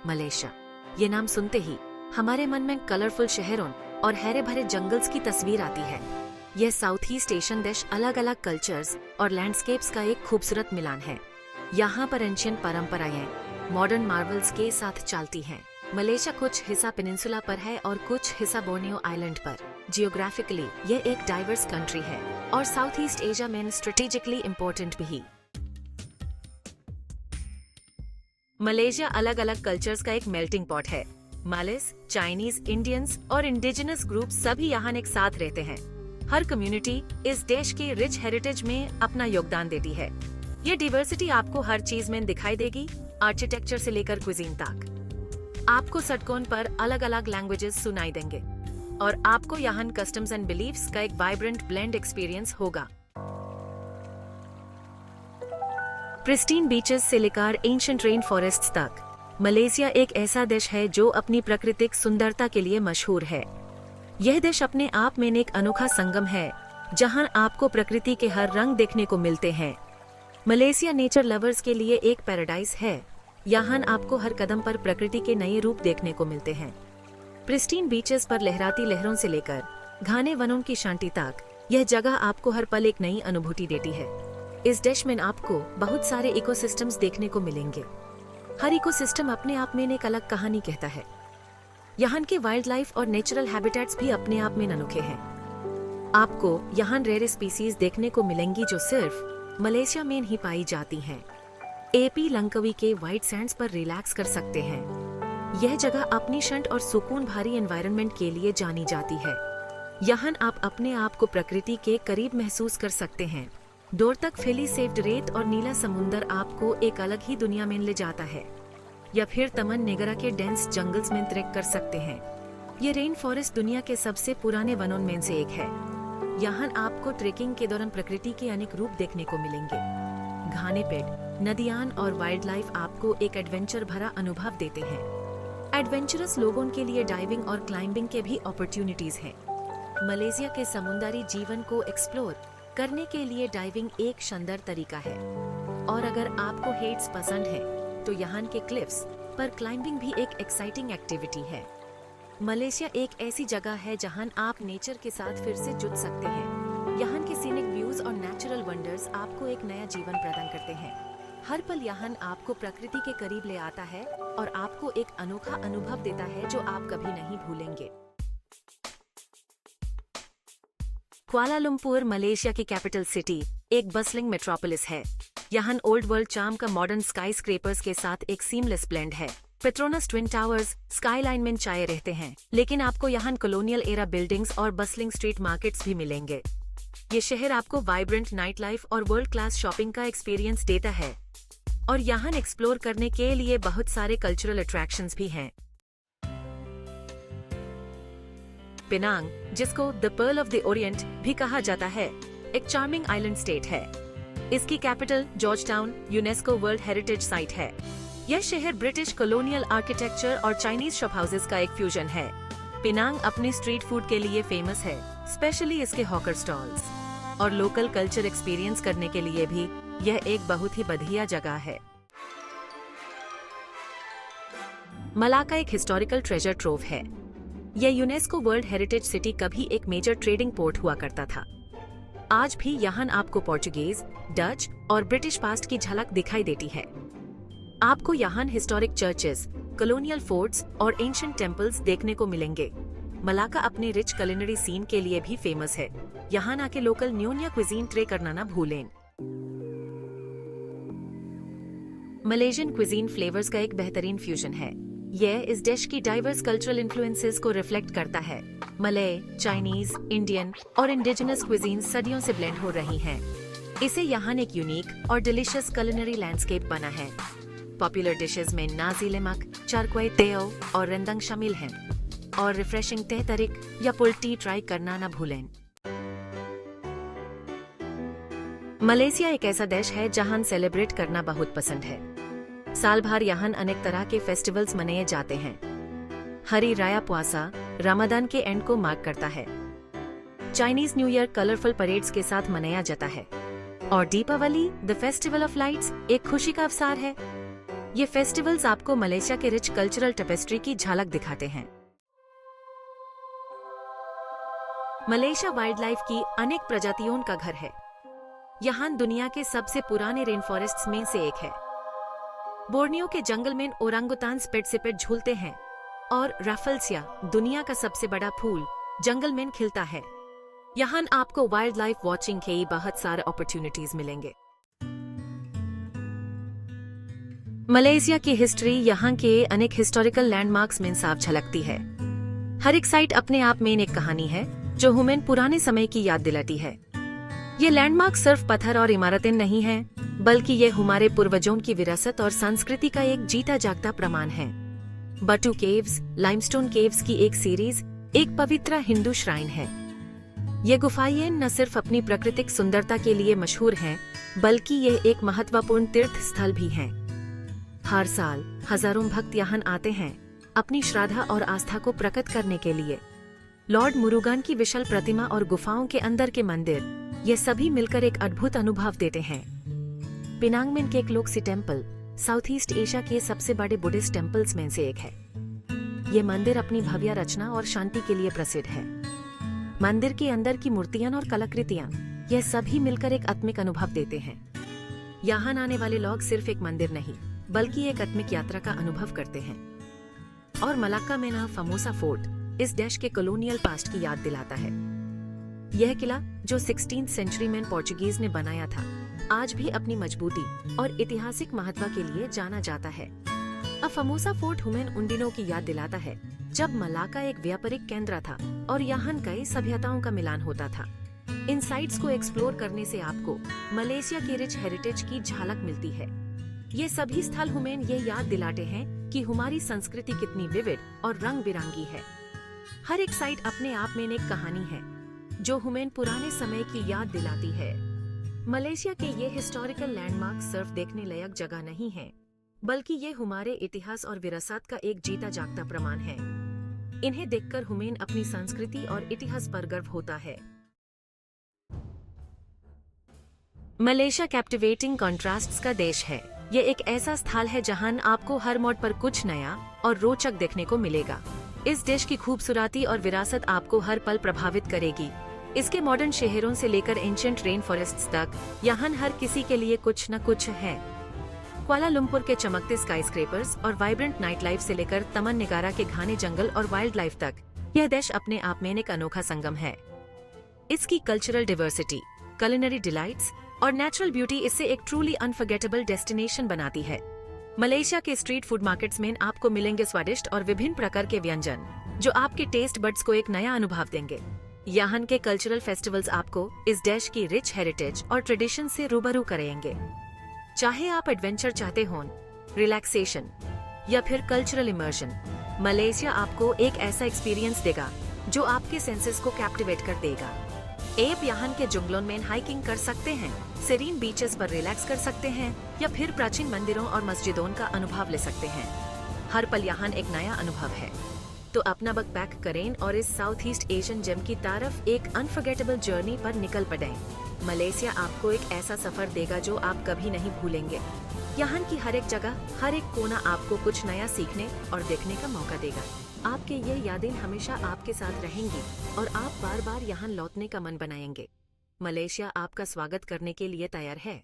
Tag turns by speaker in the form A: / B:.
A: Malaysia. ये नाम सुनते ही हमारे मन में कलरफुल शहरों और हरे भरे जंगल्स की तस्वीर आती है। यह साउथ ईस्ट एशियन देश अलग अलग कल्चर्स और लैंडस्केप्स का एक खूबसूरत मिलान है। यहाँ पर एंशिएंट परंपराएं मॉडर्न मार्वल्स के साथ चलती हैं। मलेशिया कुछ हिस्सा पेनिनसुला पर है और कुछ हिस्सा बोर्नियो आइलैंड पर। जियोग्राफिकली यह एक डाइवर्स कंट्री है और साउथ ईस्ट एशिया में स्ट्रेटेजिकली इम्पोर्टेंट भी। मलेशिया अलग अलग कल्चर्स का एक मेल्टिंग पॉट है। मालेस, चाइनीज, इंडियंस और इंडिजिनस ग्रुप सभी यहाँ एक साथ रहते हैं। हर कम्युनिटी इस देश के रिच हेरिटेज में अपना योगदान देती है। ये डिवर्सिटी आपको हर चीज में दिखाई देगी, आर्किटेक्चर से लेकर क्विजीन तक। आपको सड़कों पर अलग अलग लैंग्वेजेस सुनाई देंगे और आपको यहाँ कस्टम्स एंड बिलीफ्स का एक वाइब्रेंट ब्लेंड एक्सपीरियंस होगा। प्रिस्टीन बीचेस से लेकर एंशिएंट रेन फॉरेस्ट्स तक, मलेशिया एक ऐसा देश है जो अपनी प्राकृतिक सुंदरता के लिए मशहूर है। यह देश अपने आप में एक अनोखा संगम है जहां आपको प्रकृति के हर रंग देखने को मिलते हैं। मलेशिया नेचर लवर्स के लिए एक पैराडाइज है। यहाँ आपको हर कदम पर प्रकृति के नए रूप देखने को मिलते हैं। प्रिस्टीन बीचेस पर लहराती लहरों से लेकर घने वनों की शांति तक, यह जगह आपको हर पल एक नई अनुभूति देती है। इस देश में आपको बहुत सारे इकोसिस्टम्स देखने को मिलेंगे। हर इकोसिस्टम अपने आप में एक अलग कहानी कहता है। यहाँ के वाइल्ड लाइफ और नेचुरल हैबिटेट्स भी अपने आप में अनोखे हैं। आपको यहाँ रेयर स्पीसीज देखने को मिलेंगी जो सिर्फ मलेशिया में ही पाई जाती हैं। एपी लंकावी के व्हाइट सैंड्स पर रिलैक्स कर सकते हैं। यह जगह अपनी शांत और सुकून भरी एनवायरनमेंट के लिए जानी जाती है। यहाँ आप अपने आप को प्रकृति के करीब महसूस कर सकते हैं। दूर तक फैली सेव्ड रेत और नीला समुंदर आपको एक अलग ही दुनिया में ले जाता है। या फिर तमन नेगरा के डेंस जंगल्स में ट्रेक कर सकते हैं। ये रेन फॉरेस्ट दुनिया के सबसे पुराने वनों में से एक है। यहाँ आपको ट्रेकिंग के दौरान प्रकृति के अनेक रूप देखने को मिलेंगे। घने पेड़, नदियां और वाइल्ड लाइफ आपको एक एडवेंचर भरा अनुभव देते हैं। एडवेंचरस लोगों के लिए डाइविंग और क्लाइंबिंग के भी अपॉर्चुनिटीज हैं। मलेशिया के समुद्री जीवन को एक्सप्लोर करने के लिए डाइविंग एक शानदार तरीका है। और अगर आपको हेड्स पसंद है तो यहाँ के क्लिफ्स पर क्लाइंबिंग भी एक एक्साइटिंग एक्टिविटी है। मलेशिया एक ऐसी जगह है जहां आप नेचर के साथ फिर से जुड़ सकते हैं। यहाँ के सीनिक व्यूज और नेचुरल वंडर्स आपको एक नया जीवन प्रदान करते हैं। हर पल यहाँ आपको प्रकृति के करीब ले आता है और आपको एक अनोखा अनुभव देता है जो आप कभी नहीं भूलेंगे। कुआलालंपुर मलेशिया की कैपिटल सिटी एक बसलिंग मेट्रोपोलिस है। यहाँ ओल्ड वर्ल्ड चार्म का मॉडर्न स्काई स्क्रेपर्स के साथ एक सीमलेस ब्लेंड है। पेट्रोनस ट्विन टावर्स स्काईलाइन में छाए रहते हैं, लेकिन आपको यहाँ कॉलोनियल एरा बिल्डिंग्स और बसलिंग स्ट्रीट मार्केट्स भी मिलेंगे। ये शहर आपको वाइब्रेंट नाइट लाइफ और वर्ल्ड क्लास शॉपिंग का एक्सपीरियंस देता है। और यहाँ एक्सप्लोर करने के लिए बहुत सारे कल्चरल अट्रैक्शंस भी हैं। पेनांग, जिसको the pearl of the Orient भी कहा जाता है, एक चार्मिंग आइलैंड स्टेट है। इसकी capital George town UNESCO world heritage site है। यह शहर ब्रिटिश कॉलोनियल आर्किटेक्चर और चाइनीज शॉप हाउसेस का एक फ्यूजन है। पेनांग अपने स्ट्रीट फूड के लिए फेमस है, स्पेशली इसके हॉकर स्टॉल्स। और लोकल कल्चर एक्सपीरियंस करने के लिए भी यह एक बहुत ही बढ़िया जगह है। मलाका एक हिस्टोरिकल ट्रेजर ट्रोव है। यह यूनेस्को वर्ल्ड हेरिटेज सिटी कभी एक मेजर ट्रेडिंग पोर्ट हुआ करता था। आज भी यहाँ आपको पोर्चुगीज, डच और ब्रिटिश पास्ट की झलक दिखाई देती है। आपको यहाँ हिस्टोरिक चर्चेस, कॉलोनियल फोर्ट्स और एंशिएंट टेम्पल्स देखने को मिलेंगे। मलाका अपने रिच culinary सीन के लिए भी फेमस है। यहाँ आके लोकल न्यूनिया क्विजीन ट्राई करना ना भूलें। मलेशियन क्विजीन फ्लेवर्स का एक बेहतरीन फ्यूजन है। यह इस डिश की डाइवर्स कल्चरल इन्फ्लुएंसेस को रिफ्लेक्ट करता है। मलय, चाइनीज, इंडियन और इंडिजिनस क्विजीन सदियों से ब्लेंड हो रही हैं। इसे यहाँ एक यूनिक और डिलिशियस culinary लैंडस्केप बना है। पॉपुलर डिशेस में नाजी लेमक, चारक्वाई तेओ और रेंदंग शामिल हैं। और रिफ्रेशिंग तह तरिक या पुल्टी ट्राई करना न भूलें। मलेशिया एक ऐसा देश है जहां सेलिब्रेट करना बहुत पसंद है। साल भर यहाँ अनेक तरह के फेस्टिवल्स मनाए जाते हैं। हरी राया पुआसा रमजान के एंड को मार्क करता है। Chinese New Year colourful parades के साथ मनाया जाता है। और Deepavali the festival of lights एक खुशी का अवसर है। ये फेस्टिवल्स आपको मलेशिया के रिच कल्चरल टेपेस्ट्री की झलक दिखाते हैं। मलेशिया वाइल्ड लाइफ की अनेक प्रजातियों का घर है। यहाँ दुनिया के सबसे पुराने रेन फॉरेस्ट्स में से एक है। बोर्नियो के जंगल में ओरंगुटान्स पेट से पेट झूलते हैं और राफल्सिया, दुनिया का सबसे बड़ा फूल, जंगल में खिलता है। यहाँ आपको वाइल्ड लाइफ वॉचिंग के बहुत सारे अपॉर्चुनिटीज मिलेंगे। मलेशिया की हिस्ट्री यहाँ के अनेक हिस्टोरिकल लैंडमार्क्स में साफ झलकती है। हर एक साइट अपने आप में एक कहानी है जो हमें पुराने समय की याद दिलाती है। ये लैंडमार्क सिर्फ पत्थर और इमारतें नहीं हैं, बल्कि ये हमारे पूर्वजों की विरासत और संस्कृति का एक जीता जागता प्रमाण है। बटू केव्स, लाइमस्टोन केव्स की एक सीरीज एक पवित्र हिंदू श्राइन है। ये गुफाएं न सिर्फ अपनी प्राकृतिक सुंदरता के लिए मशहूर हैं, बल्कि ये एक महत्वपूर्ण तीर्थ स्थल भी हैं। हर साल हजारों भक्त यहाँ आते हैं अपनी श्रद्धा और आस्था को प्रकट करने के लिए। लॉर्ड मुरुगन की विशाल प्रतिमा और गुफाओं के अंदर के मंदिर, ये सभी मिलकर एक अद्भुत अनुभव देते हैं। पिनांग में Kek Lok Si temple South East Asia के सबसे बड़े बुद्धिस्ट टेम्पल्स में से एक है। ये मंदिर अपनी भव्य रचना और शांति के लिए प्रसिद्ध है। मंदिर के अंदर की मूर्तियां और कलाकृतियां, ये सभी मिलकर एक आत्मिक अनुभव देते हैं। यहाँ आने वाले लोग सिर्फ एक मंदिर नहीं, बल्कि एक आत्मिक यात्रा का अनुभव करते हैं। और मलाक्का में ना फमोसा फोर्ट इस देश के कॉलोनियल पास्ट की याद दिलाता है। यह किला जो 16th सेंचुरी में पोर्चुगीज ने बनाया था, आज भी अपनी मजबूती और ऐतिहासिक महत्व के लिए जाना जाता है। अब फमोसा फोर्ट हमें उन दिनों की याद दिलाता है जब मलाक्का एक व्यापारिक केंद्र था और यहाँ कई सभ्यताओं का मिलान होता था। इन साइट्स को एक्सप्लोर करने से आपको मलेशिया की रिच हेरिटेज की झलक मिलती है। ये सभी स्थल हमें ये याद दिलाते हैं कि हमारी संस्कृति कितनी विविध और रंग बिरंगी है। हर एक साइट अपने आप में एक कहानी है जो हमें पुराने समय की याद दिलाती है। मलेशिया के ये हिस्टोरिकल लैंडमार्क सिर्फ देखने लायक जगह नहीं है, बल्कि ये हमारे इतिहास और विरासत का एक जीता जागता प्रमाण है। इन्हें देखकर हमें अपनी संस्कृति और इतिहास पर गर्व होता है। मलेशिया कैप्टिवेटिंग कॉन्ट्रास्ट्स का देश है। ये एक ऐसा स्थल है जहां आपको हर मोड़ पर कुछ नया और रोचक देखने को मिलेगा। इस देश की खूबसूरती और विरासत आपको हर पल प्रभावित करेगी। इसके मॉडर्न शहरों से लेकर एंशिएंट रेन फॉरेस्ट्स तक, यहाँ हर किसी के लिए कुछ न कुछ है। कुआलालंपुर के चमकते स्काईस्क्रेपर्स और वाइब्रेंट नाइट लाइफ से लेकर तमन निगारा के घने जंगल और वाइल्ड लाइफ तक, यह देश अपने आप में एक अनोखा संगम है। इसकी कल्चरल डिवर्सिटी, culinary डिलाइट्स और नेचुरल ब्यूटी इसे एक ट्रूली अनफॉरगेटेबल डेस्टिनेशन बनाती है। मलेशिया के स्ट्रीट फूड मार्केट्स में आपको मिलेंगे स्वादिष्ट और विभिन्न प्रकार के व्यंजन जो आपके टेस्ट बड्स को एक नया अनुभव देंगे। यहाँ के कल्चरल फेस्टिवल्स आपको इस देश की रिच हेरिटेज और ट्रेडिशन से रूबरू करेंगे। चाहे आप एडवेंचर चाहते हों, रिलैक्सेशन या फिर कल्चरल इमर्शन, मलेशिया आपको एक ऐसा एक्सपीरियंस देगा जो आपके सेंसेस को कैप्टिवेट कर देगा। आप यहाँ के जंगलों में हाइकिंग कर सकते हैं, सेरीन बीचेस पर रिलैक्स कर सकते हैं या फिर प्राचीन मंदिरों और मस्जिदों का अनुभव ले सकते हैं। हर पल यहाँ एक नया अनुभव है। तो अपना बैग पैक करें और इस साउथ ईस्ट एशियन जेम की तरफ एक अनफॉरगेटेबल जर्नी पर निकल पड़ें। मलेशिया आपको एक ऐसा सफर देगा जो आप कभी नहीं भूलेंगे। यहाँ की हर एक जगह, हर एक कोना आपको कुछ नया सीखने और देखने का मौका देगा। आपके ये यादें हमेशा आपके साथ रहेंगी और आप बार बार यहाँ लौटने का मन बनाएंगे। मलेशिया आपका स्वागत करने के लिए तैयार है।